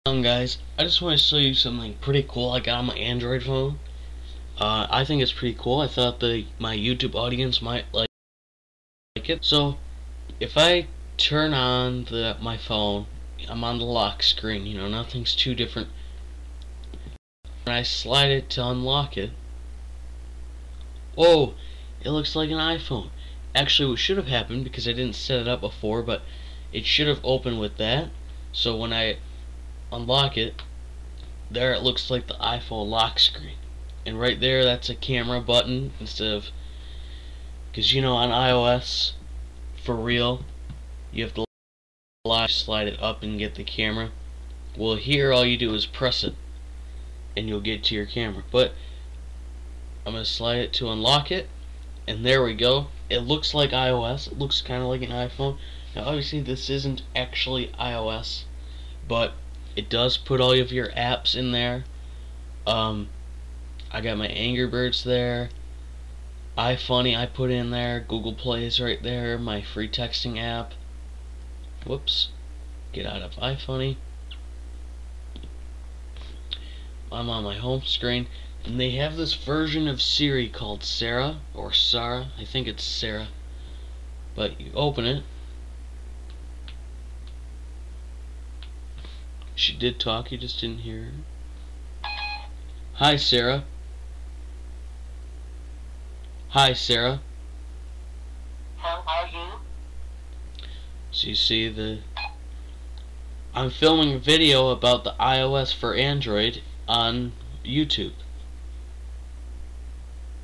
Guys, I just want to show you something pretty cool I got on my Android phone. I think it's pretty cool. I thought my YouTube audience might like it. So, if I turn on my phone, I'm on the lock screen. You know, nothing's too different. When I slide it to unlock it, whoa, it looks like an iPhone. Actually, what should have happened, because I didn't set it up before, but it should have opened with that. So when I unlock it, there it looks like the iPhone lock screen, and right there that's a camera button instead of, because you know on iOS for real you have to slide it up and get the camera. Well, here all you do is press it and you'll get to your camera, but I'm gonna slide it to unlock it, and there we go. It looks like iOS. It looks kind of like an iPhone. Now obviously this isn't actually iOS, but it does put all of your apps in there. I got my Angry Birds there. iFunny I put in there. Google Play is right there. My free texting app. Whoops. Get out of iFunny. I'm on my home screen. And they have this version of Siri called Sarah. Or Sarah. I think it's Sarah. But you open it. She did talk, you just didn't hear her. Hi, Sarah. Hi, Sarah. How are you? So you see I'm filming a video about the iOS for Android on YouTube.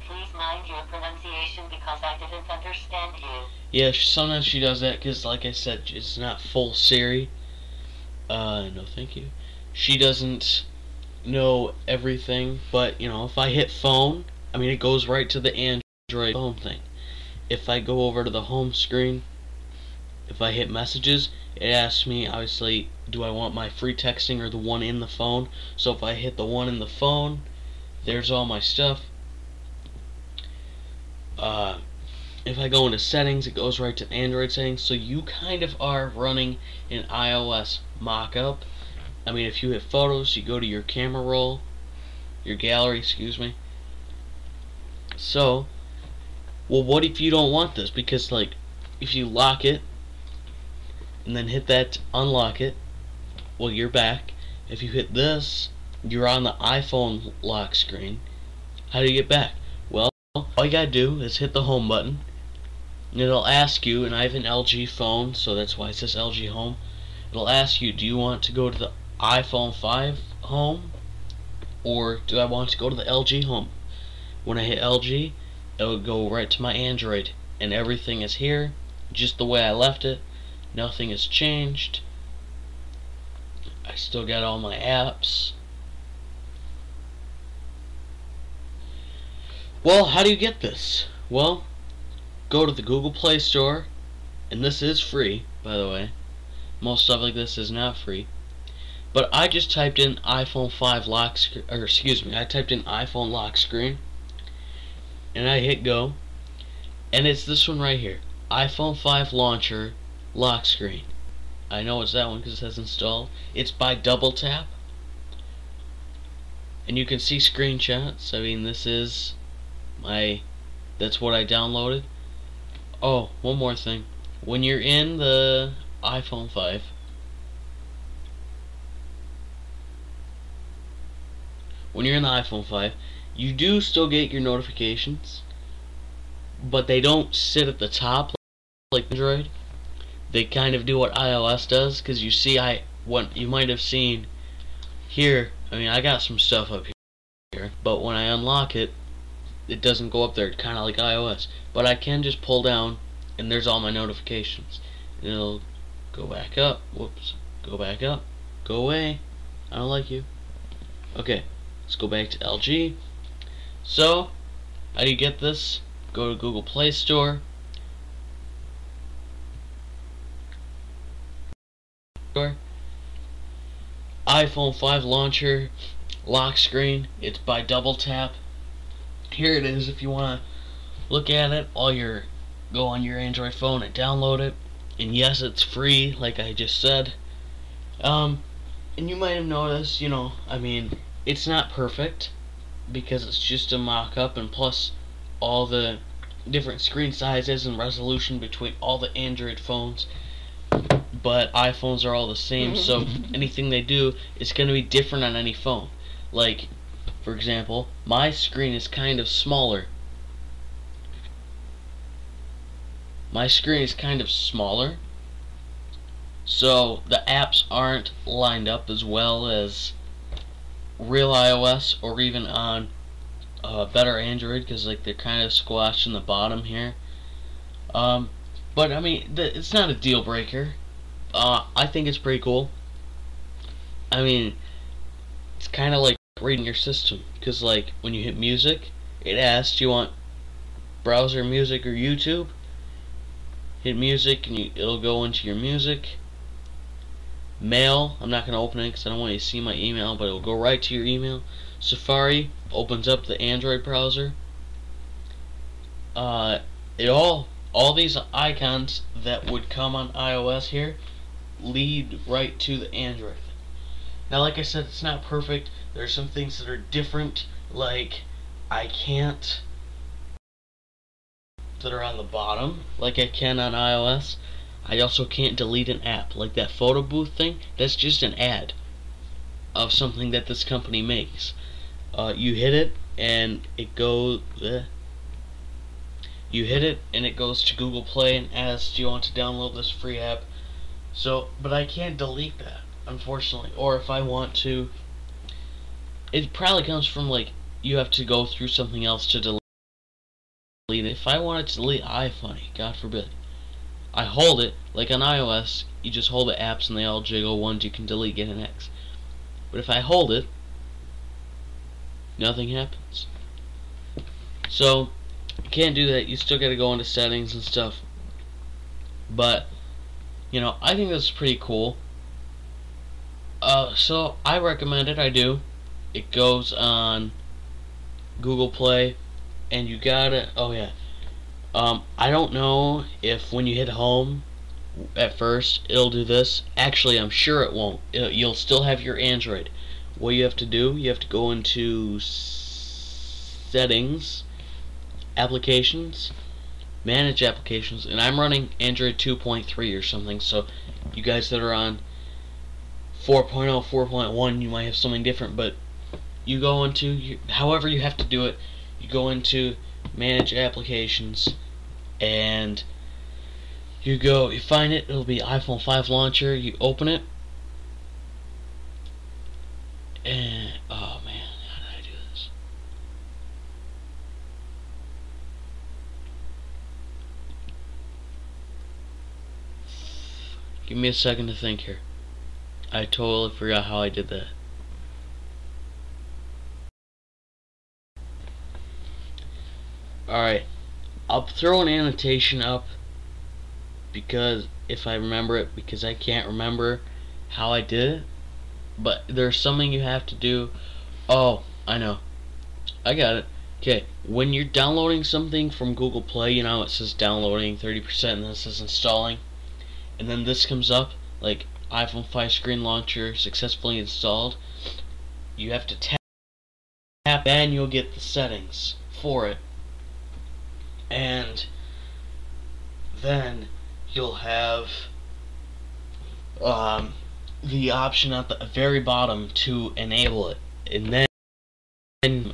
Please mind your pronunciation because I didn't understand you. Yeah, sometimes she does that because, like I said, it's not full Siri. No thank you. She doesn't know everything, but, you know, if I hit phone, I mean, it goes right to the Android phone thing. If I go over to the home screen, if I hit messages, it asks me, obviously, do I want my free texting or the one in the phone? So if I hit the one in the phone, there's all my stuff. If I go into settings, it goes right to Android settings. So you kind of are running an iOS mock-up. I mean, if you hit photos, you go to your camera roll, your gallery, excuse me. So, well, what if you don't want this? Because, like, if you lock it and then hit that to unlock it, well, you're back. If you hit this, you're on the iPhone lock screen. How do you get back? Well, all you gotta do is hit the home button, and it'll ask you, and I have an LG phone, so that's why it says LG Home. It'll ask you, do you want to go to the iPhone 5 home, or do I want to go to the LG home? When I hit LG, it'll go right to my Android, and everything is here, just the way I left it. Nothing has changed. I still got all my apps. Well, how do you get this? Well, go to the Google Play Store, and this is free, by the way. Most stuff like this is not free. But I just typed in iPhone 5 lock screen, or excuse me, I typed in iPhone lock screen, and I hit go, and it's this one right here, iPhone 5 launcher lock screen. I know it's that one because it says install. It's by double tap, and you can see screenshots. I mean, this is that's what I downloaded. Oh, one more thing. When you're in the iPhone 5, you do still get your notifications, but they don't sit at the top like Android. They kind of do what iOS does, because you see, what you might have seen here, I mean, I got some stuff up here, but when I unlock it, it doesn't go up there, kind of like iOS. But I can just pull down, and there's all my notifications. And it'll go back up. Whoops. Go back up. Go away. I don't like you. Okay. Let's go back to LG. So, how do you get this? Go to Google Play Store. iPhone 5 launcher lock screen. It's by double tap. Here it is. If you want to look at it, go on your Android phone and download it. And yes, it's free, like I just said. And you might have noticed, I mean, it's not perfect because it's just a mock-up, and plus all the different screen sizes and resolution between all the Android phones, but iPhones are all the same, so anything they do is going to be different on any phone. Like, for example, my screen is kind of smaller. So the apps aren't lined up as well as real iOS or even on better Android, because like they're kind of squashed in the bottom here. But I mean, it's not a deal breaker. I think it's pretty cool. I mean, it's kind of like reading your system, because like when you hit music, it asks, do you want browser music or YouTube? Hit music and it'll go into your music. Mail, I'm not going to open it because I don't want you to see my email, but it will go right to your email. Safari opens up the Android browser. All these icons that would come on iOS here lead right to the Android. Now, like I said, it's not perfect. There are some things that are different, like I can't that are on the bottom like I can on iOS. I also can't delete an app, like that photo booth thing. That's just an ad of something that this company makes. You hit it and it goes. You hit it and it goes to Google Play and asks, "Do you want to download this free app?" So, but I can't delete that, unfortunately. Or if I want to, it probably comes from like you have to go through something else to delete it. If I wanted to delete iFunny, God forbid, I hold it, like on iOS, you just hold the apps and they all jiggle. Ones you can delete, get an X. But if I hold it, nothing happens. So, you can't do that. You still gotta go into settings and stuff. But, I think that's pretty cool. So, I recommend it, I do. It goes on Google Play, and you gotta, I don't know if when you hit home at first it'll do this. Actually, I'm sure it won't. You'll still have your Android. What you have to do, you have to go into settings, applications, manage applications, and I'm running Android 2.3 or something, so you guys that are on 4.0, 4.1, you might have something different, but you go into, however you have to do it, you go into manage applications, and you find it, it'll be iPhone 5 launcher, you open it, and, oh man, how did I do this? Give me a second to think here. I totally forgot how I did that. Alright, I'll throw an annotation up because if I remember it, because I can't remember how I did it. But there's something you have to do. Oh, I know. I got it. Okay, when you're downloading something from Google Play, it says downloading 30% and then it says installing. And then this comes up, like iPhone 5 screen launcher successfully installed. You have to tap, and you'll get the settings for it. And then you'll have the option at the very bottom to enable it, and then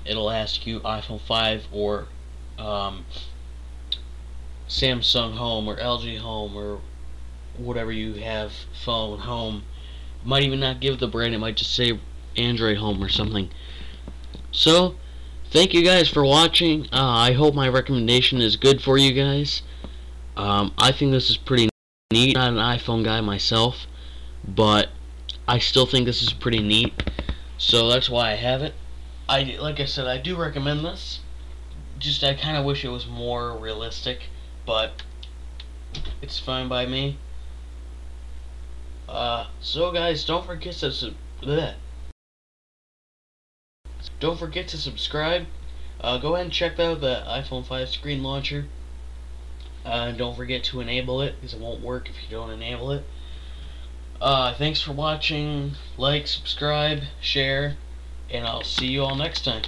it'll ask you iPhone 5 or Samsung Home or LG Home or whatever you have phone home. It might even not give the brand, it might just say Android Home or something. So thank you guys for watching. I hope my recommendation is good for you guys. I think this is pretty neat. I'm not an iPhone guy myself, but I still think this is pretty neat. So that's why I have it. Like I said, I do recommend this. Just I kind of wish it was more realistic, but it's fine by me. So guys, don't forget to subscribe. Go ahead and check out the iPhone 5 screen launcher. Don't forget to enable it, because it won't work if you don't enable it. Thanks for watching. Like, subscribe, share, and I'll see you all next time.